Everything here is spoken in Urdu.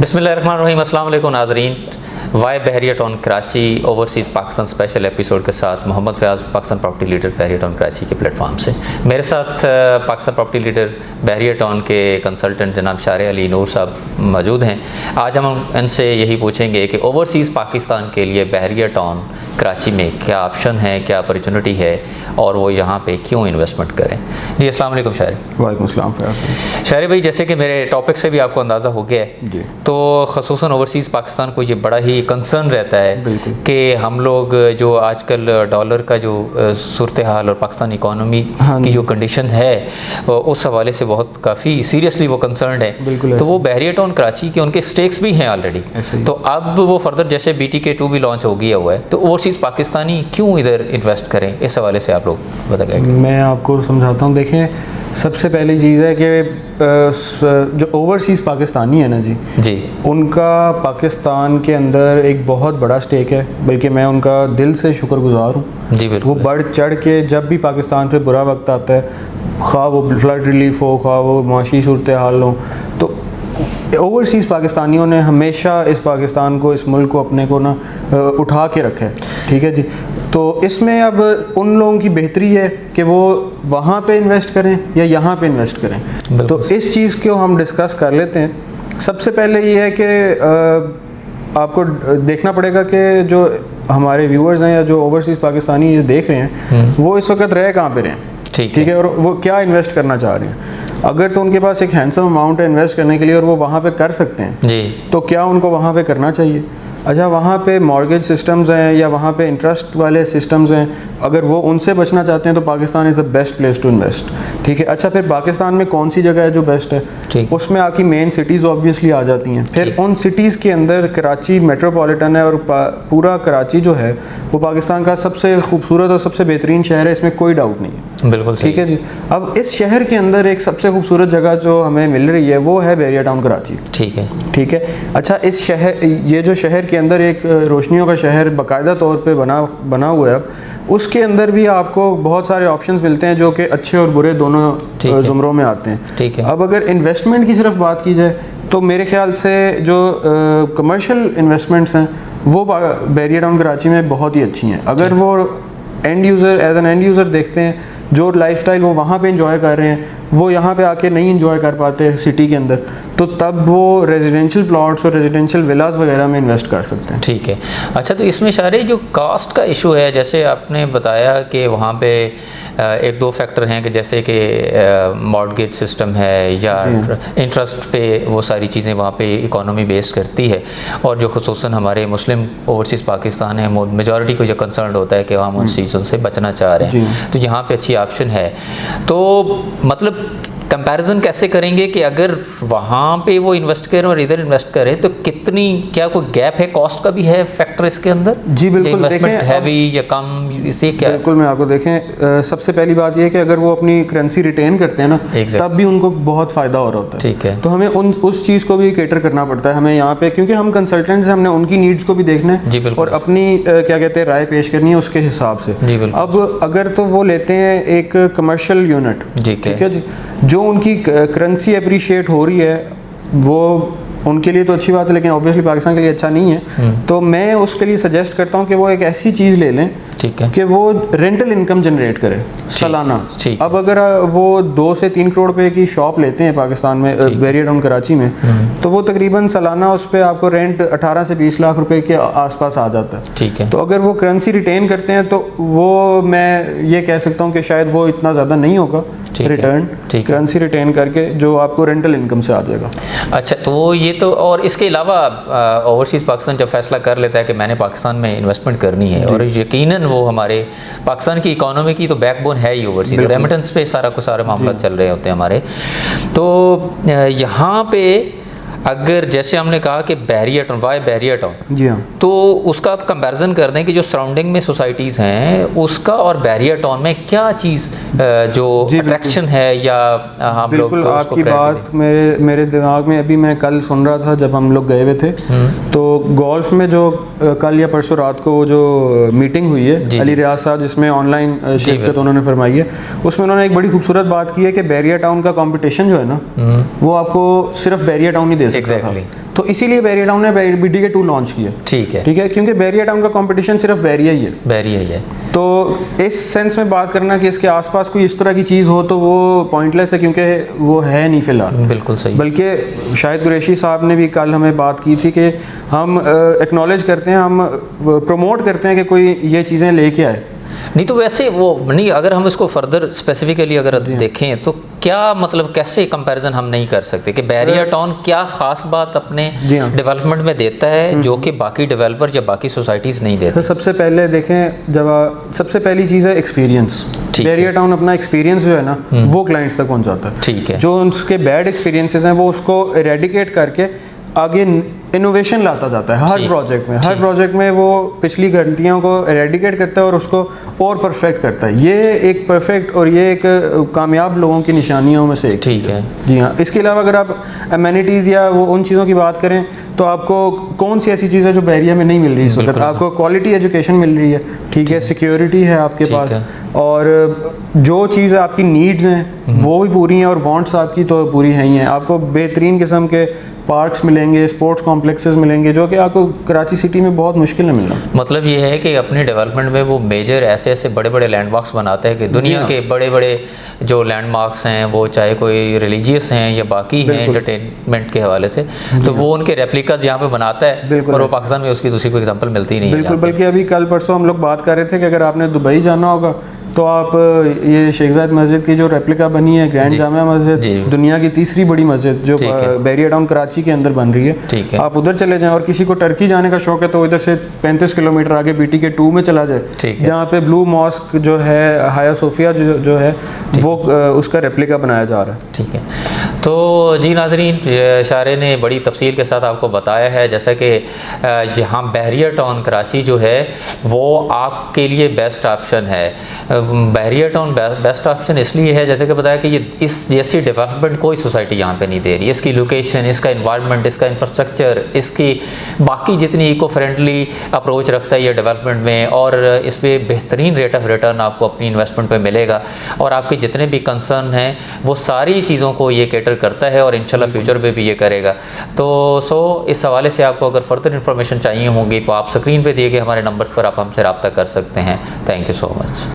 بسم اللہ الرحمن الرحیم. السلام علیکم ناظرین. وائی بحریہ town Karachi overseas Pakistan special episode کے ساتھ محمد فیاض پاکستان پراپرٹی لیڈر بحریہ ٹاؤن کراچی کے پلیٹ فارم سے. میرے ساتھ پاکستان پراپرٹی لیڈر بحریہ ٹاؤن کے کنسلٹنٹ جناب شارع علی نور صاحب موجود ہیں. آج ہم ان سے یہی پوچھیں گے کہ اوورسیز پاکستان کے لیے بحریہ ٹاؤن کراچی میں کیا آپشن ہے, کیا اپرچونٹی ہے اور وہ یہاں پہ کیوں انویسٹمنٹ کریں. جی السلام علیکم شاعر. وعلیکم السلام فیاض. شاعر بھائی, جیسے کہ میرے ٹاپک سے بھی آپ کو اندازہ ہو گیا ہے جی, تو خصوصاً اوورسیز پاکستان کو یہ بڑا ہی کنسرن رہتا ہے بالکل کہ ہم لوگ جو آج کل ڈالر کا جو صورتحال اور پاکستانی اکانومی کی جو کنڈیشن ہے اس حوالے سے بہت کافی سیریسلی وہ کنسرنڈ ہے. تو وہ بحریہ ٹاؤن کراچی کے ان کے اسٹیکس بھی ہیں آلریڈی, تو اب وہ فردر جیسے BTK2 بھی لانچ ہو گیا ہوا ہے, تو اوورسیز پاکستانی کیوں ادھر انویسٹ کریں, اس حوالے سے آپ لوگ بتائیں. میں آپ کو سمجھاتا ہوں. دیکھیں, سب سے پہلی چیز ہے کہ جو اوورسیز پاکستانی ہے نا جی, ان کا پاکستان کے اندر ایک بہت بڑا اسٹیک ہے, بلکہ میں ان کا دل سے شکر گزار ہوں. جی بالکل. وہ بڑھ چڑھ کے جب بھی پاکستان پہ برا وقت آتا ہے, خواہ وہ فلڈ ریلیف ہو, خواہ وہ معاشی صورتحال ہو, تو اوورسیز پاکستانیوں نے ہمیشہ اس پاکستان کو, اس ملک کو اپنے کو نا اٹھا کے رکھا ہے. ٹھیک ہے جی. تو اس میں اب ان لوگوں کی بہتری ہے کہ وہ وہاں پہ انویسٹ کریں یا یہاں پہ انویسٹ کریں. تو اس چیز کو ہم ڈسکس کر لیتے ہیں. سب سے پہلے یہ ہے کہ آپ کو دیکھنا پڑے گا کہ جو ہمارے ویورز ہیں یا جو اوورسیز پاکستانی یہ دیکھ رہے ہیں وہ اس وقت رہے کہاں پہ رہے ہیں. ٹھیک ہے, اور وہ کیا انویسٹ کرنا چاہ رہے ہیں. اگر تو ان کے پاس ایک ہینڈسم اماؤنٹ ہے انویسٹ کرنے کے لیے اور وہ وہاں پہ کر سکتے ہیں جی, تو کیا ان کو وہاں پہ کرنا چاہیے. اچھا, وہاں پہ مارگیج سسٹمز ہیں یا وہاں پہ انٹرسٹ والے سسٹمز ہیں, اگر وہ ان سے بچنا چاہتے ہیں تو Pakistan is the best place to invest. ٹھیک ہے. اچھا, پھر پاکستان میں کون سی جگہ ہے جو بیسٹ ہے, اس میں آپ کی مین سٹیز آبویسلی آ جاتی ہیں. پھر ان سٹیز کے اندر کراچی میٹروپولیٹن ہے, اور پورا کراچی جو ہے وہ پاکستان کا سب سے خوبصورت اور سب سے بہترین شہر ہے, اس میں کوئی ڈاؤٹ نہیں ہے. بالکل ٹھیک ہے جی. اب اس شہر کے اندر ایک سب سے خوبصورت جگہ جو ہمیں مل رہی ہے وہ ہے بحریہ ٹاؤن کراچی. ٹھیک ہے. ٹھیک ہے. اچھا, اس شہر, یہ جو شہر کے اندر ایک روشنیوں کا شہر باقاعدہ طور پہ بنا ہوا ہے, اس کے اندر بھی آپ کو بہت سارے آپشنز ملتے ہیں جو کہ اچھے اور برے دونوں زمروں میں آتے ہیں. ٹھیک ہے. اب اگر انویسٹمنٹ کی صرف بات کی جائے تو میرے خیال سے جو کمرشل انویسٹمنٹس ہیں وہ بحریہ ٹاؤن کراچی میں بہت ہی اچھی ہیں. اگر وہ and user as an and user دیکھتے ہیں, جو لائف سٹائل وہ وہاں پہ انجوائے کر رہے ہیں وہ یہاں پہ آ کے نہیں انجوائے کر پاتے سٹی کے اندر, تو تب وہ ریزیڈینشیل پلاٹس اور ریزیڈینشیل ولاز وغیرہ میں انویسٹ کر سکتے ہیں. ٹھیک ہے. اچھا, تو اس میں شارع جو کاسٹ کا ایشو ہے, جیسے آپ نے بتایا کہ وہاں پہ ایک دو فیکٹر ہیں کہ جیسے کہ مارگیج سسٹم ہے یا انٹرسٹ پہ, وہ ساری چیزیں وہاں پہ اکانومی بیس کرتی ہے, اور جو خصوصاً ہمارے مسلم اوورسیز پاکستان ہے میجورٹی کو جو کنسرنڈ ہوتا ہے کہ ہم ان چیزوں سے بچنا چاہ رہے ہیں, تو یہاں پہ اچھی آپشن ہے. تو مطلب کمپیریزن کیسے کریں گے کہ اگر وہاں پہ وہ انویسٹ کریں اور ادھر انویسٹ کریں تو کتنی, کیا کوئی گیپ ہے, کاسٹ کا بھی ہے فیکٹر اس کے اندر؟ جی بالکل. دیکھیں, ہیوی یا کم, اسی کیا بالکل میں آپ کو دیکھیں, سب سے پہلی بات یہ ہے کہ اگر وہ اپنی کرنسی ریٹین کرتے ہیں نا تب بھی ان کو بہت فائدہ ہو رہا ہوتا ہے. ٹھیک ہے. تو ہمیں اس چیز کو بھی کیٹر کرنا پڑتا ہے ہمیں یہاں پہ, کیونکہ ہم کنسلٹنٹس ہیں, ہم نے ان کی نیڈس کو بھی دیکھنا ہے اور اپنی کیا کہتے ہیں رائے پیش کرنی ہے اس کے حساب سے. اب اگر تو وہ لیتے ہیں ایک کمرشل یونٹ, ٹھیک ہے جی, جو ان کی کرنسی اپریشیٹ ہو رہی ہے, وہ ان کے لیے تو اچھی بات ہے لیکن اوبویسلی پاکستان کے لیے اچھا نہیں ہے, تو میں اس کے لیے سجیسٹ کرتا ہوں کہ وہ ایک ایسی چیز لے لیں کہ وہ رینٹل انکم جنریٹ کرے سالانہ. اب اگر وہ 2 سے 3 کروڑ روپے کی شاپ لیتے ہیں پاکستان میں بحریہ ٹاؤن کراچی میں, تو وہ تقریباً سالانہ اس پہ آپ کو رینٹ 18 سے 20 لاکھ روپے کے آس پاس آ جاتا ہے. ٹھیک ہے. تو اگر وہ کرنسی ریٹین کرتے ہیں تو وہ, میں یہ کہہ سکتا ہوں کہ شاید وہ اتنا زیادہ نہیں ہوگا ریٹرن, کرنسی ریٹین کر کے جو آپ کو رینٹل انکم سے آ جائے گا. اچھا, تو یہ تو, اور اس کے علاوہ اوورسیز پاکستان جب فیصلہ کر لیتا ہے کہ میں نے پاکستان میں انویسٹمنٹ کرنی ہے, اور یقیناً وہ ہمارے پاکستان کی اکانومی کی تو بیک بون ہے ہی اوورسیز, ریمیٹنس پہ سارے معاملات چل رہے ہوتے ہیں ہمارے. تو یہاں پہ اگر جیسے ہم نے کہا کہ بحریہ ٹاؤن, وائی بحریہ ٹاؤن, جی ہاں, تو اس کا آپ کمپیریزن کر دیں کہ جو سراؤنڈنگ میں سوسائٹیز ہیں اس کا اور بحریہ ٹاؤن میں کیا چیز جو اٹریکشن ہے یا ہم لوگ. بالکل آپ کی بات میرے دماغ میں ابھی, میں کل سن رہا تھا جب ہم لوگ گئے ہوئے تھے, تو گولف میں جو کل یا پرسوں رات کو وہ جو میٹنگ ہوئی ہے علی ریاض صاحب جس میں آن لائن شرکت انہوں نے فرمائی ہے, اس میں انہوں نے ایک بڑی خوبصورت بات کی ہے کہ بحریہ ٹاؤن کا کمپٹیشن جو ہے نا وہ آپ کو صرف بحریہ ٹاؤن ہی دے سکتا تھا. تو اسی لیے بیریا ٹاؤن نے BTK2 لانچ کیا. ٹھیک ہے. ٹھیک ہے, کیونکہ بیریا ٹاؤن کا کمپٹیشن صرف بیریا ہی ہے. بیریا ہی ہے. تو اس سینس میں بات کرنا کہ اس کے آس پاس کوئی اس طرح کی چیز ہو تو وہ پوائنٹ لیس ہے, کیونکہ وہ ہے نہیں فی الحال. بالکل صحیح. بلکہ شاہد قریشی صاحب نے بھی کل ہمیں بات کی تھی کہ ہم ایکنالج کرتے ہیں, ہم پروموٹ کرتے ہیں کہ کوئی یہ چیزیں لے کے آئے. نہیں تو ویسے وہ نہیں, اگر ہم اس کو فردر اسپیسیفکلی اگر دیکھیں تو کیا مطلب کیسے کمپیریزن ہم نہیں کر سکتے کہ بیریا ٹاؤن کیا خاص بات اپنے ڈیولپمنٹ میں دیتا ہے جو کہ باقی ڈیولپر یا باقی سوسائٹیز نہیں دیتے؟ سب سے پہلے دیکھیں, جب سب سے پہلی چیز ہے ایکسپیرینس. بیریا ٹاؤن اپنا ایکسپیرینس جو ہے نا وہ کلائنٹس تک پہنچاتا ہے. ٹھیک ہے. جو اس کے بیڈ ایکسپیرینسز ہیں وہ اس کو ایریڈیکیٹ کر کے آگے انوویشن لاتا جاتا ہے ہر پروجیکٹ میں. ہر پروجیکٹ میں وہ پچھلی غلطیوں کو ایریڈیکیٹ کرتا ہے اور اس کو اور پرفیکٹ کرتا ہے. یہ ایک پرفیکٹ اور یہ ایک کامیاب لوگوں کی نشانیوں میں سے ایک. ٹھیک ہے. جی ہاں. اس کے علاوہ اگر آپ امینٹیز یا وہ ان چیزوں کی بات کریں تو آپ کو کون سی ایسی چیز ہے جو بیریا میں نہیں مل رہی اس وقت؟ آپ کو کوالٹی ایجوکیشن مل رہی ہے. ٹھیک ہے. سیکیورٹی ہے آپ کے پاس, اور جو چیز آپ کی نیڈز ہیں وہ بھی پوری ہیں, اور وانٹس آپ کی تو پوری ہیں ہی ہیں. آپ کو بہترین قسم کے پارکس ملیں گے, اسپورٹس کمپلیکسز ملیں گے, جو کہ آپ کو کراچی سٹی میں بہت مشکل ہے ملنا. مطلب یہ ہے کہ اپنی ڈیولپمنٹ میں وہ میجر ایسے بڑے بڑے لینڈ مارکس بناتے ہیں کہ دنیا کے بڑے بڑے جو لینڈ مارکس ہیں وہ چاہے کوئی ریلیجیس ہیں یا باقی ہیں انٹرٹینمنٹ کے حوالے سے, تو وہ ان کے ریپلیکاز یہاں پہ بناتا ہے, اور وہ پاکستان میں اس کی دوسری کوئی ایگزامپل ملتی نہیں ہے. بالکل. بلکہ ابھی کل پرسوں ہم لوگ بات کر رہے تھے کہ اگر آپ نے دبئی جانا ہوگا تو آپ یہ شیخ زاید مسجد کی جو ریپلیکا بنی ہے, گرینڈ جامع مسجد, دنیا کی تیسری بڑی مسجد جو بیریا ٹاؤن کراچی کے اندر بن رہی ہے, آپ ادھر چلے جائیں. اور کسی کو ٹرکی جانے کا شوق ہے تو ادھر سے 35 کلومیٹر آگے BTK2 میں چلا جائے, جہاں پہ بلو ماسک جو ہے, ہایا صوفیہ جو ہے, وہ اس کا ریپلیکا بنایا جا رہا ہے. ٹھیک ہے. تو جی ناظرین, اشارے نے بڑی تفصیل کے ساتھ آپ کو بتایا ہے جیسا کہ یہاں بیریا ٹاؤن کراچی جو ہے وہ آپ کے لیے بیسٹ آپشن ہے. بیریا ٹاؤن بیسٹ آپشن اس لیے ہے جیسے کہ بتایا کہ یہ اس جیسی ڈیولپمنٹ کوئی سوسائٹی یہاں پہ نہیں دے رہی. اس کی لوکیشن, اس کا انوائرمنٹ, اس کا انفراسٹرکچر, اس کی باقی جتنی ایکو فرینڈلی اپروچ رکھتا ہے یہ ڈیولپمنٹ میں, اور اس پہ بہترین ریٹ آف ریٹرن آپ کو اپنی انویسٹمنٹ پہ ملے گا, اور آپ کے جتنے بھی کنسرن ہیں وہ ساری چیزوں کو یہ کیٹر کرتا ہے, اور انشاءاللہ فیوچر میں بھی یہ کرے گا. تو اس حوالے سے آپ کو اگر فردر انفارمیشن چاہیے ہوں گی تو آپ اسکرین پہ دیے گئے ہمارے نمبرز پر آپ ہم سے رابطہ کر سکتے ہیں. Thank you so much.